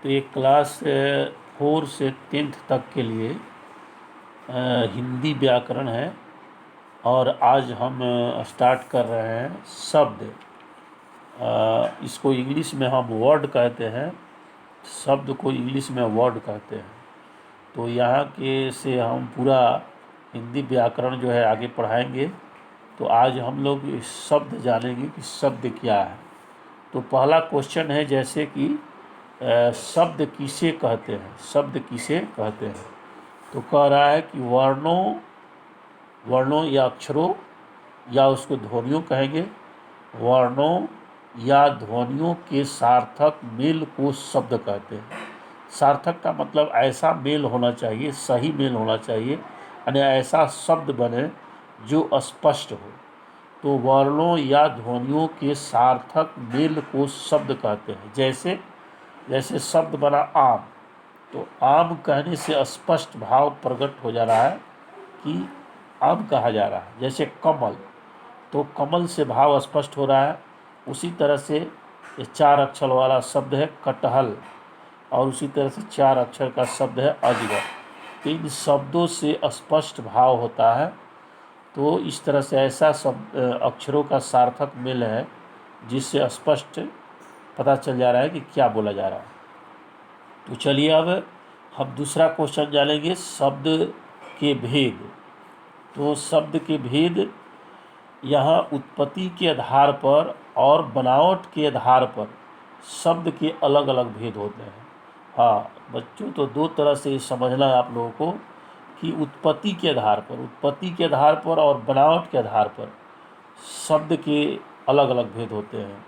तो ये क्लास 4 से 10th तक के लिए हिंदी व्याकरण है। और आज हम स्टार्ट कर रहे हैं शब्द। इसको इंग्लिश में हम वर्ड कहते हैं, शब्द को इंग्लिश में वर्ड कहते हैं। तो यहाँ के से हम पूरा हिंदी व्याकरण जो है आगे पढ़ाएंगे। तो आज हम लोग शब्द जानेंगे कि शब्द क्या है। तो पहला क्वेश्चन है जैसे कि शब्द किसे कहते हैं, शब्द किसे कहते हैं। तो कह रहा है कि वर्णों या अक्षरों या उसको ध्वनियों कहेंगे, वर्णों या ध्वनियों के सार्थक मेल को शब्द कहते हैं। सार्थक का मतलब ऐसा मेल होना चाहिए, सही मेल होना चाहिए, यानी ऐसा शब्द बने जो स्पष्ट हो। तो वर्णों या ध्वनियों के सार्थक मेल को शब्द कहते हैं। जैसे शब्द बना आम, तो आम कहने से स्पष्ट भाव प्रकट हो जा रहा है कि आम कहा जा रहा है। जैसे कमल, तो कमल से भाव स्पष्ट हो रहा है। उसी तरह से ये 4 अक्षर वाला शब्द है कटहल, और उसी तरह से 4 अक्षर का शब्द है अजगर। इन शब्दों से स्पष्ट भाव होता है। तो इस तरह से ऐसा शब्द अक्षरों का सार्थक मेल है जिससे स्पष्ट पता चल जा रहा है कि क्या बोला जा रहा है। तो चलिए अब हम दूसरा क्वेश्चन जानेंगे, शब्द के भेद। तो शब्द के भेद यहाँ उत्पत्ति के आधार पर और बनावट के आधार पर शब्द के अलग अलग भेद होते हैं। हाँ बच्चों, तो 2 तरह से समझना है आप लोगों को कि उत्पत्ति के आधार पर और बनावट के आधार पर शब्द के अलग अलग भेद होते हैं।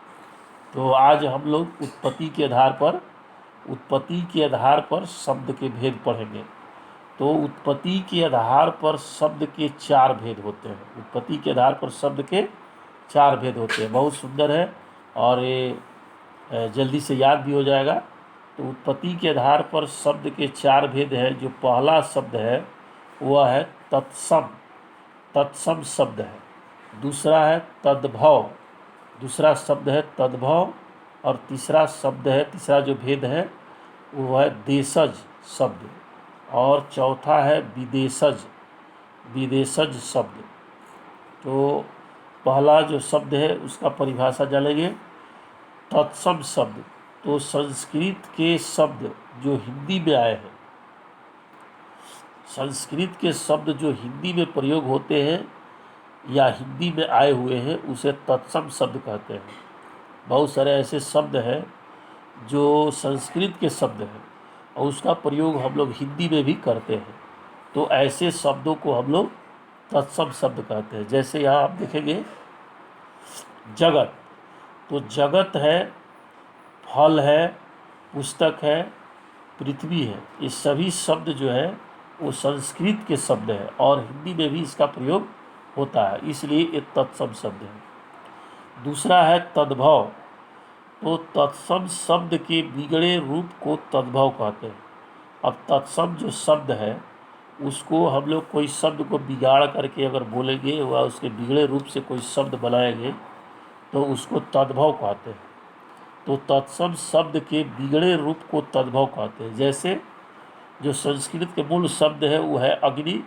तो आज हम लोग उत्पत्ति के आधार पर शब्द के भेद पढ़ेंगे। तो उत्पत्ति के आधार पर शब्द के 4 भेद होते हैं। उत्पत्ति के आधार पर शब्द के 4 भेद होते हैं। बहुत सुंदर है और ये जल्दी से याद भी हो जाएगा। तो उत्पत्ति के आधार पर शब्द के 4 भेद हैं। जो पहला शब्द है वह है तत्सम शब्द है। दूसरा है तद्भव, दूसरा शब्द है तद्भव। और तीसरा जो भेद है वो है देशज शब्द। और चौथा है विदेशज शब्द। तो पहला जो शब्द है उसका परिभाषा जानेंगे। तत्सम शब्द, तो संस्कृत के शब्द जो हिंदी में आए हैं, संस्कृत के शब्द जो हिंदी में प्रयोग होते हैं या हिंदी में आए हुए हैं उसे तत्सम शब्द कहते हैं। बहुत सारे ऐसे शब्द हैं जो संस्कृत के शब्द हैं और उसका प्रयोग हम लोग हिंदी में भी करते हैं। तो ऐसे शब्दों को हम लोग तत्सम शब्द कहते हैं। जैसे यहाँ आप देखेंगे जगत, तो जगत है, फल है, पुस्तक है, पृथ्वी है। ये सभी शब्द जो है वो संस्कृत के शब्द हैं और हिंदी में भी इसका प्रयोग होता है, इसलिए ये तत्सम शब्द है। दूसरा है तद्भव, तो तत्सम शब्द के बिगड़े रूप को तद्भव कहते हैं। अब तत्सम जो शब्द है उसको हम लोग कोई शब्द को बिगाड़ करके अगर बोलेंगे व उसके बिगड़े रूप से कोई शब्द बनाएंगे तो उसको तद्भव कहते हैं। तो तत्सम शब्द के बिगड़े रूप को तद्भव कहते हैं। जैसे जो संस्कृत के मूल शब्द है वो है अग्नि,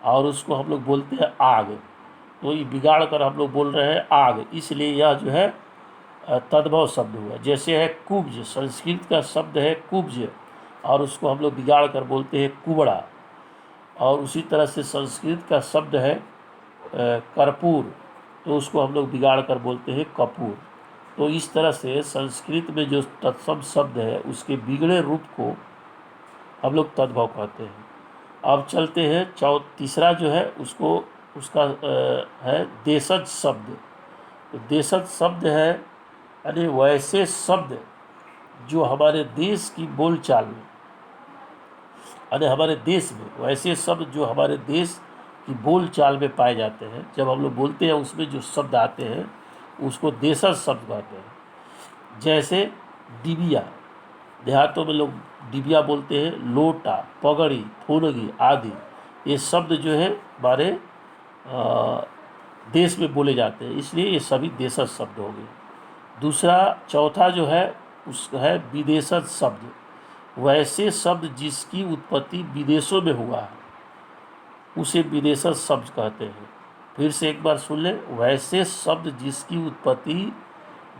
और उसको हम लोग बोलते हैं आग। तो ये बिगाड़ कर हम लोग बोल रहे हैं आग, इसलिए यह जो है तद्भव शब्द हुआ। जैसे है कुब्ज, संस्कृत का शब्द है कुब्ज और उसको हम लोग बिगाड़ कर बोलते हैं कुबड़ा। और उसी तरह से संस्कृत का शब्द है कर्पूर, तो उसको हम लोग बिगाड़ कर बोलते हैं कपूर। तो इस तरह से संस्कृत में जो तत्सम शब्द है उसके बिगड़े रूप को हम लोग तद्भव कहते हैं। अब चलते हैं तीसरा जो है उसका है देशज शब्द। तो देशज शब्द है यानी वैसे शब्द जो हमारे देश की बोलचाल में, यानी हमारे देश में वैसे शब्द जो हमारे देश की बोलचाल में पाए जाते हैं। जब हम लोग बोलते हैं उसमें जो शब्द आते हैं उसको देशज शब्द कहते हैं। जैसे डिबिया, देहातों में लोग डिबिया बोलते हैं। लोटा, पगड़ी, थोनगी आदि ये शब्द जो है हमारे देश में बोले जाते हैं, इसलिए ये सभी देशज शब्द हो गए। चौथा जो है उसका है विदेशज शब्द। वैसे शब्द जिसकी उत्पत्ति विदेशों में हुआ है उसे विदेशज शब्द कहते हैं। फिर से एक बार सुन लें, वैसे शब्द जिसकी उत्पत्ति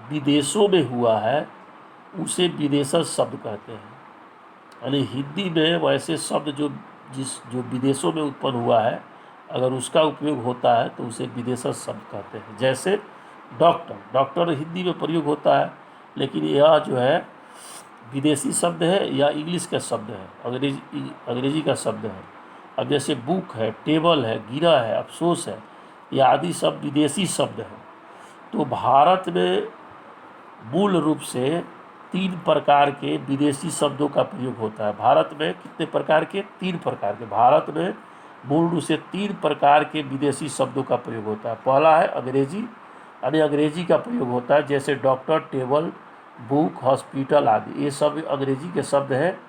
विदेशों में हुआ है उसे विदेशज शब्द कहते हैं। यानी हिंदी में वैसे शब्द जो विदेशों में उत्पन्न हुआ है, अगर उसका उपयोग होता है तो उसे विदेशज शब्द कहते हैं। जैसे डॉक्टर हिंदी में प्रयोग होता है, लेकिन यह जो है विदेशी शब्द है या इंग्लिश का शब्द है, अंग्रेजी का शब्द है। अब जैसे बुक है, टेबल है, गिरा है, अफसोस है, ये आदि सब विदेशी शब्द हैं। तो भारत में मूल रूप से 3 प्रकार के विदेशी शब्दों का प्रयोग होता है। भारत में कितने प्रकार के? 3 प्रकार के। भारत में मूल रूप से 3 प्रकार के विदेशी शब्दों का प्रयोग होता है। पहला है अंग्रेजी, यानी अंग्रेजी का प्रयोग होता है, जैसे डॉक्टर, टेबल, बुक, हॉस्पिटल आदि, ये सब अंग्रेजी के शब्द हैं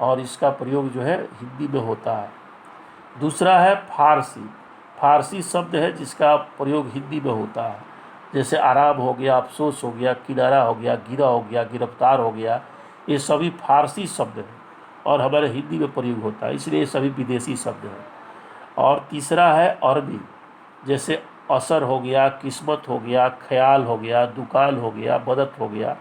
और इसका प्रयोग जो है हिंदी में होता है। दूसरा है फारसी शब्द है जिसका प्रयोग हिंदी में होता है, जैसे आराम हो गया, अफसोस हो गया, किनारा हो गया, गिरा हो गया, गिरफ्तार हो गया, ये सभी फारसी शब्द हैं और हमारे हिंदी में प्रयोग होता है, इसलिए ये सभी विदेशी शब्द हैं। और तीसरा है अरबी, जैसे असर हो गया, किस्मत हो गया, ख्याल हो गया, दुकान हो गया, मदद हो गया,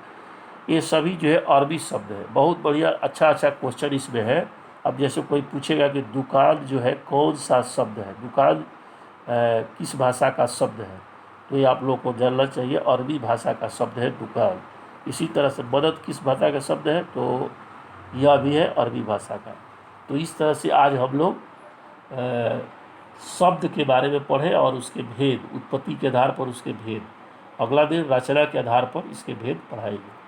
ये सभी जो है अरबी शब्द है। बहुत बढ़िया अच्छा क्वेश्चन इसमें है। अब जैसे कोई पूछेगा कि दुकान जो है कौन सा शब्द है, दुकान किस भाषा का शब्द है, तो ये आप लोग को जानना चाहिए, अरबी भाषा का शब्द है दुकान। इसी तरह से मदद किस भाषा का शब्द है, तो यह भी है अरबी भाषा का। तो इस तरह से आज हम लोग शब्द के बारे में पढ़े और उसके भेद, उत्पत्ति के आधार पर उसके भेद। अगला दिन रचना के आधार पर इसके भेद पढ़ाएंगे।